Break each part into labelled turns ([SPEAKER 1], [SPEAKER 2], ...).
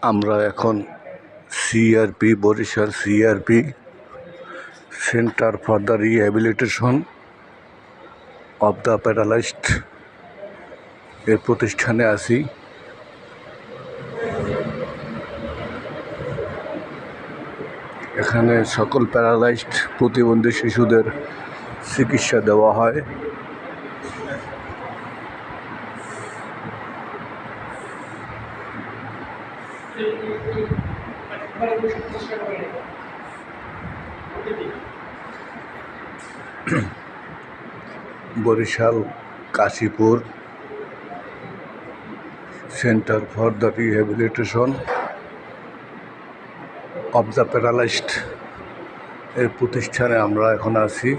[SPEAKER 1] আমরা এখন CRP Barishal CRP centre for the rehabilitation of the paralysed এর প্রতিষ্ঠানে আছি। এখানে সকল প্যারালাইজড প্রতিবন্ধী শিশুদের চিকিৎসা দেওয়া হয়। Barishal Kashipur centre for the rehabilitation of the paralysed এর প্রতিষ্ঠানে আমরা এখন আছি।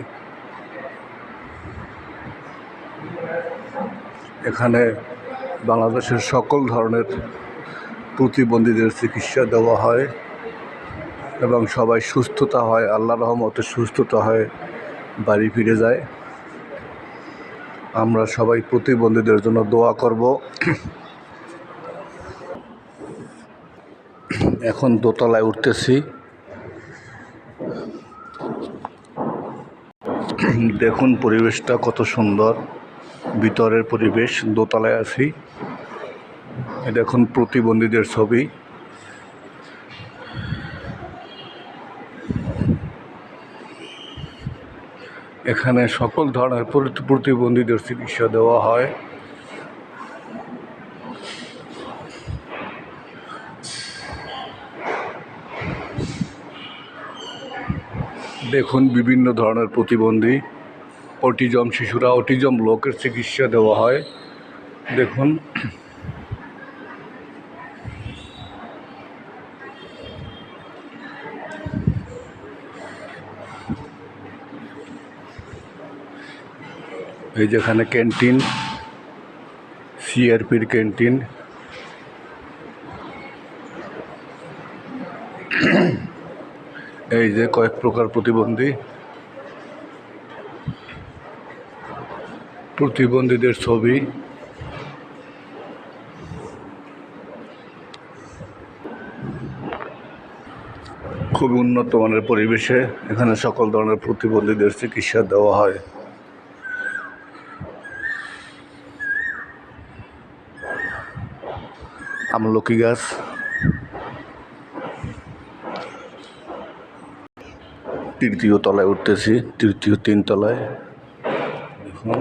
[SPEAKER 1] এখানে বাংলাদেশের সকল ধরনের প্রতিবন্ধীদের চিকিৎসা দেওয়া হয় এবং সবাই সুস্থতা হয়, আল্লাহর রহমতে সুস্থতা হয়, বাড়ি ফিরে যায়। আমরা সবাই প্রতিবন্ধীদের জন্য দোয়া করব। এখন দোতলায় উঠতেছি। দেখুন পরিবেশটা কত সুন্দর, ভিতরের পরিবেশ। দোতলায় আছি, দেখুন প্রতিবন্ধীদের ছবি। এখানে সকল ধরনের প্রতিবন্ধীদের চিকিৎসা দেওয়া হয়। দেখুন বিভিন্ন ধরনের প্রতিবন্ধী, অটিজম শিশুরা, অটিজম লোকের চিকিৎসা দেওয়া হয়। দেখুন এই যেখানে ক্যান্টিন, সিআরপির ক্যান্টিন। এই যে কয়েক প্রকার প্রতিবন্ধীদের ছবি। খুবই উন্নত মানের পরিবেশে এখানে সকল ধরনের প্রতিবন্ধীদের চিকিৎসা দেওয়া হয়। আমলকি গাছ, তৃতীয় তলায় উঠতেছি, তৃতীয় 3 তলায়। দেখুন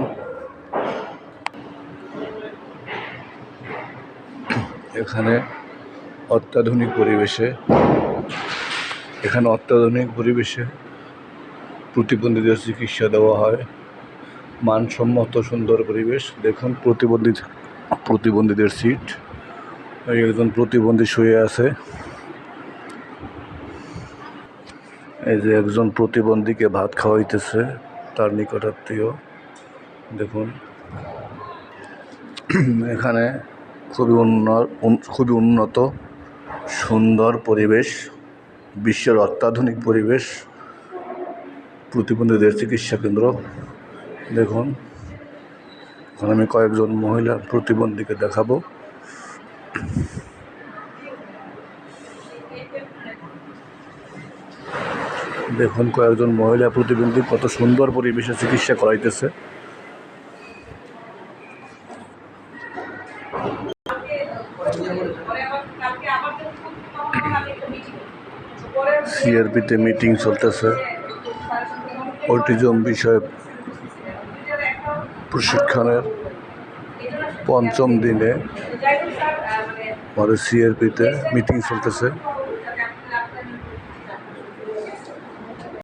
[SPEAKER 1] এখানে অত্যাধুনিক পরিবেশে প্রতিবন্ধীদের চিকিৎসা দেওয়া হয়। মানসম্মত সুন্দর পরিবেশ। দেখুন প্রতিবন্ধীদের সিট। একজন প্রতিবন্ধী শুয়ে আছে। এই যে একজন প্রতিবন্ধীকে ভাত খাওয়াইতেছে তার নিকটাত্মীয়। দেখুন এখানে খুবই উন্নত সুন্দর পরিবেশ, বিশ্বের অত্যাধুনিক পরিবেশ, প্রতিবন্ধীদের চিকিৎসা কেন্দ্র। দেখুন এখন আমি কয়েকজন মহিলা প্রতিবন্ধীকে দেখাবো। দেখুন কয়েকজন মহিলা প্রতিবন্ধী কত সুন্দর পরিবেশে চিকিৎসা করাইতেছে। সিআরপিতে মিটিং চলতেছে, অটিজম বিষয়ে প্রশিক্ষণের 5ম দিনে আমাদের সিআরপিতে মিটিং চলতেছে।